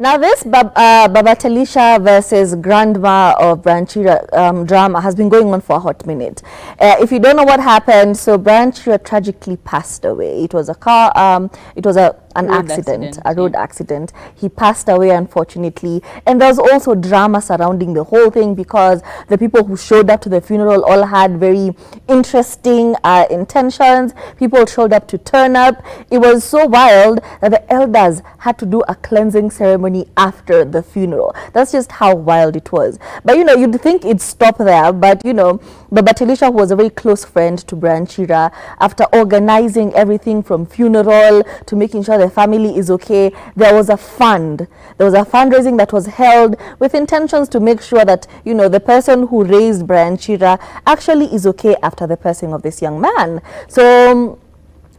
Now this Babatelisha versus Grandma of Chira drama has been going on for a hot minute. If you don't know what happened, so Chira tragically passed away. It was a an accident, a road accident. He passed away, unfortunately, and there was also drama surrounding the whole thing because the people who showed up to the funeral all had very interesting intentions. People showed up to turn up. It was so wild that the elders had to do a cleansing ceremony after the funeral. That's just how wild it was. But you know, you'd think it'd stop there, but you know, Babatelisha, who was a very close friend to Chira, after organizing everything from funeral to making sure the family is okay, there was a fund. There was a fundraising that was held with intentions to make sure that, you know, the person who raised Chira actually is okay after the passing of this young man. So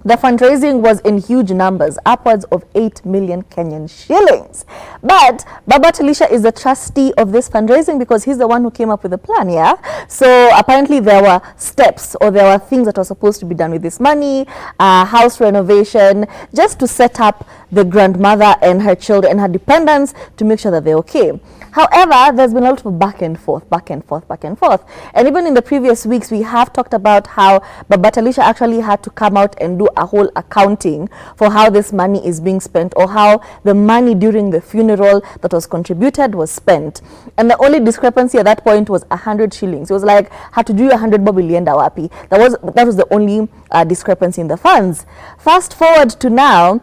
the fundraising was in huge numbers, upwards of 8 million Kenyan shillings. But Babatelisha is the trustee of this fundraising because he's the one who came up with the plan, yeah? So apparently there were steps, or there were things that were supposed to be done with this money, house renovation, just to set up the grandmother and her children and her dependents to make sure that they're okay. However, there's been a lot of back and forth. And even in the previous weeks, we have talked about how Babatelisha actually had to come out and do a whole accounting for how this money is being spent, or how the money during the funeral that was contributed was spent. And the only discrepancy at that point was 100 shillings. It was like, had to do 100 bob ilienda wapi. That was the only discrepancy in the funds. Fast forward to now,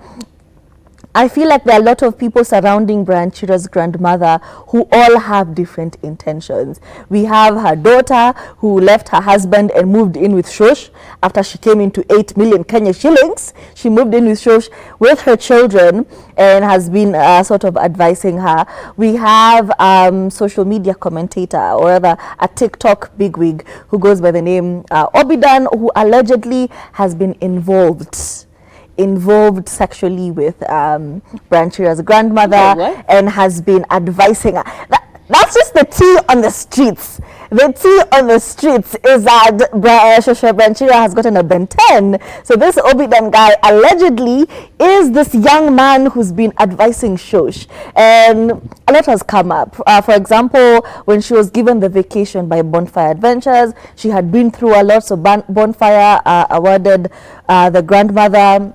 I feel like there are a lot of people surrounding Chira's grandmother who all have different intentions. We have her daughter who left her husband and moved in with Shosh after she came into 8 million Kenya shillings. She moved in with Shosh with her children and has been sort of advising her. We have social media commentator, or rather a TikTok bigwig who goes by the name Obidan, who allegedly has been involved sexually with Chira's grandmother and has been advising her. That's just the tea on the streets. The tea on the streets is that Chira has gotten a Ben 10. So this Obidan guy allegedly is this young man who's been advising Shosh. And a lot has come up. For example, when she was given the vacation by Bonfire Adventures, she had been through a lot. So Bonfire awarded the grandmother,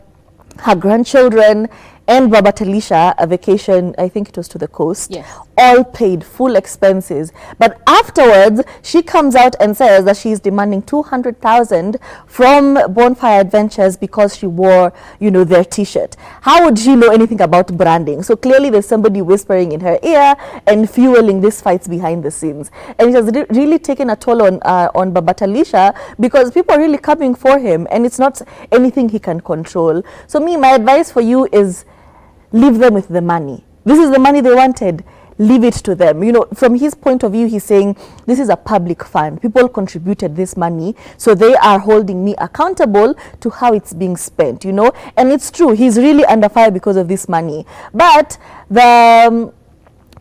her grandchildren, and Babatelisha a vacation, I think it was to the coast, yes, all paid, full expenses. But afterwards, she comes out and says that she's demanding 200,000 from Bonfire Adventures because she wore, you know, their t-shirt. How would she know anything about branding? So clearly there's somebody whispering in her ear and fueling these fights behind the scenes. And it has really taken a toll on Babatelisha because people are really coming for him and it's not anything he can control. So my advice for you is, leave them with the money. This is the money they wanted. Leave it to them. You know, from his point of view, he's saying this is a public fund. People contributed this money, so they are holding me accountable to how it's being spent, you know. And it's true, he's really under fire because of this money. But the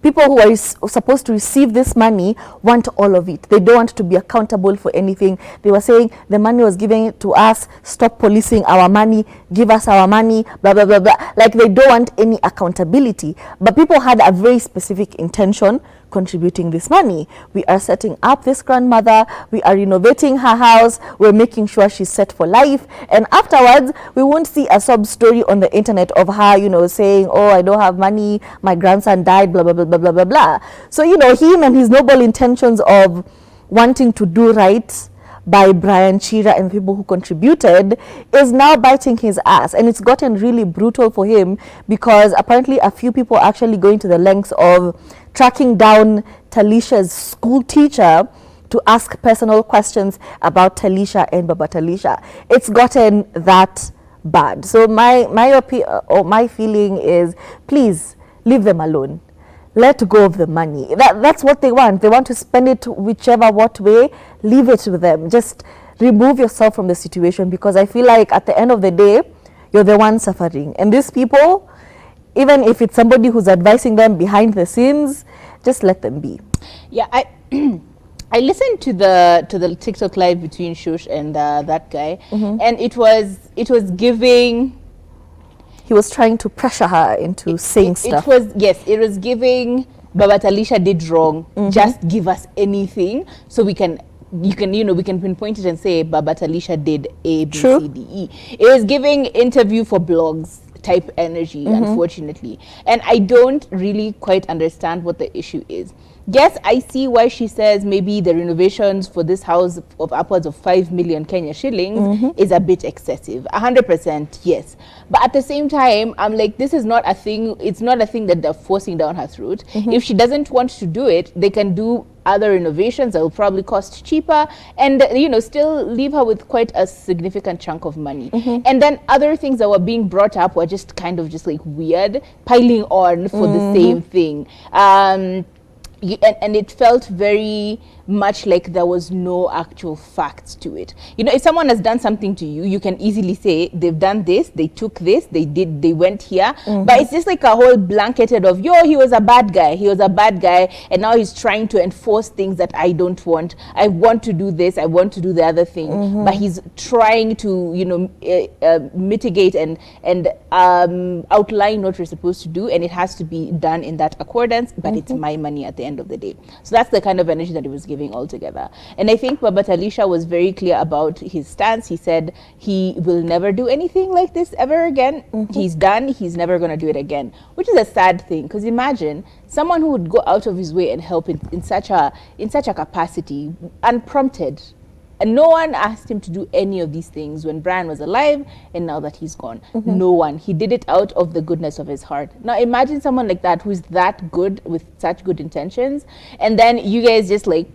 people who are supposed to receive this money want all of it. They don't want to be accountable for anything. They were saying the money was given to us, stop policing our money, give us our money, blah, blah, blah, blah. Like they don't want any accountability. But people had a very specific intention contributing this money. We are setting up this grandmother, we are renovating her house, we're making sure she's set for life, and afterwards we won't see a sub story on the internet of her, you know, saying, oh, I don't have money, my grandson died, blah, blah, blah, blah, blah, blah, blah. So, you know, him and his noble intentions of wanting to do right by Chira and people who contributed is now biting his ass, and it's gotten really brutal for him because apparently a few people are actually going to the lengths of tracking down Talisha's school teacher to ask personal questions about Talisha and Babatelisha. It's gotten that bad. So my feeling is, please leave them alone. Let go of the money. That's what they want. They want to spend it whichever what way. Leave it with them. Just remove yourself from the situation, because I feel like at the end of the day, you're the one suffering. And these people, even if it's somebody who's advising them behind the scenes, just let them be. Yeah, I listened to the TikTok live between Shush and that guy, and it was giving He was trying to pressure her into saying stuff. It was giving Baba Talisha did wrong. Just give us anything so we can we can pinpoint it and say Baba Talisha did A, B, True. C, D, E. It was giving interview for blogs type energy, unfortunately. And I don't really quite understand what the issue is. Yes, I see why she says maybe the renovations for this house of upwards of 5 million Kenya shillings is a bit excessive. 100%, yes. But at the same time, I'm like, this is not a thing. It's not a thing that they're forcing down her throat. If she doesn't want to do it, they can do other renovations that will probably cost cheaper and, still leave her with quite a significant chunk of money. And then other things that were being brought up were just kind of just like weird, piling on for the same thing. And it felt very much like there was no actual facts to it. If someone has done something to you, you can easily say they've done this, they took this, they went here. But it's just like a whole blanketed of, he was a bad guy, and now he's trying to enforce things that I don't want. I want to do this, I want to do the other thing. But he's trying to, mitigate and outline what we're supposed to do, and it has to be done in that accordance, but it's my money at the end of the day. So that's the kind of energy that it was giving altogether. And I think Baba Talisha was very clear about his stance. He said he will never do anything like this ever again. He's done. He's never going to do it again, which is a sad thing, because imagine someone who would go out of his way and help in such a capacity, unprompted. And no one asked him to do any of these things when Brian was alive, and now that he's gone. No one. He did it out of the goodness of his heart. Now imagine someone like that who's that good with such good intentions, and then you guys just like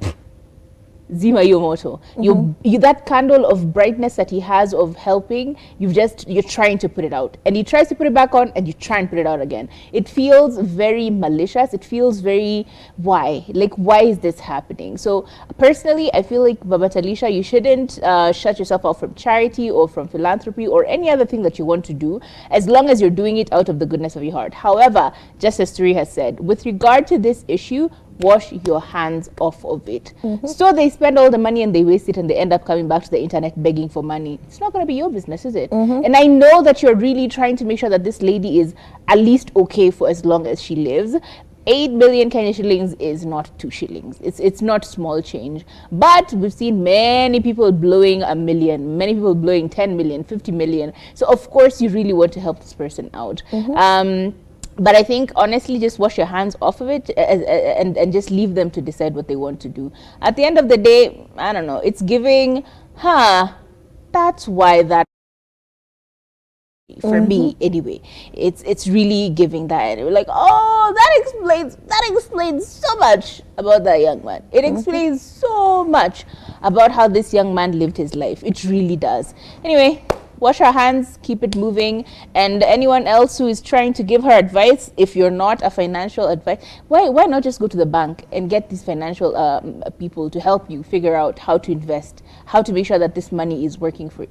Zima Yomoto. You that candle of brightness that he has of helping, you're trying to put it out. And he tries to put it back on, and you try and put it out again. It feels very malicious. It feels very, why? Like, why is this happening? So personally, I feel like Baba Talisha, you shouldn't shut yourself off from charity or from philanthropy or any other thing that you want to do, as long as you're doing it out of the goodness of your heart. However, just as Turi has said, with regard to this issue, wash your hands off of it. So they spend all the money and they waste it, and they end up coming back to the internet begging for money. It's not going to be your business, is it? And I know that you're really trying to make sure that this lady is at least okay for as long as she lives. 8 million Kenya shillings is not 2 shillings. It's not small change. But we've seen many people blowing 1 million, many people blowing 10 million, 50 million. So of course you really want to help this person out. But I think, honestly, just wash your hands off of it and just leave them to decide what they want to do. At the end of the day, I don't know, it's giving, that's why that, for me anyway, it's really giving that. We're like, that explains so much about that young man. It explains so much about how this young man lived his life. It really does. Anyway, wash our hands, keep it moving. And anyone else who is trying to give her advice, if you're not a financial advice, why not just go to the bank and get these financial people to help you figure out how to invest, how to make sure that this money is working for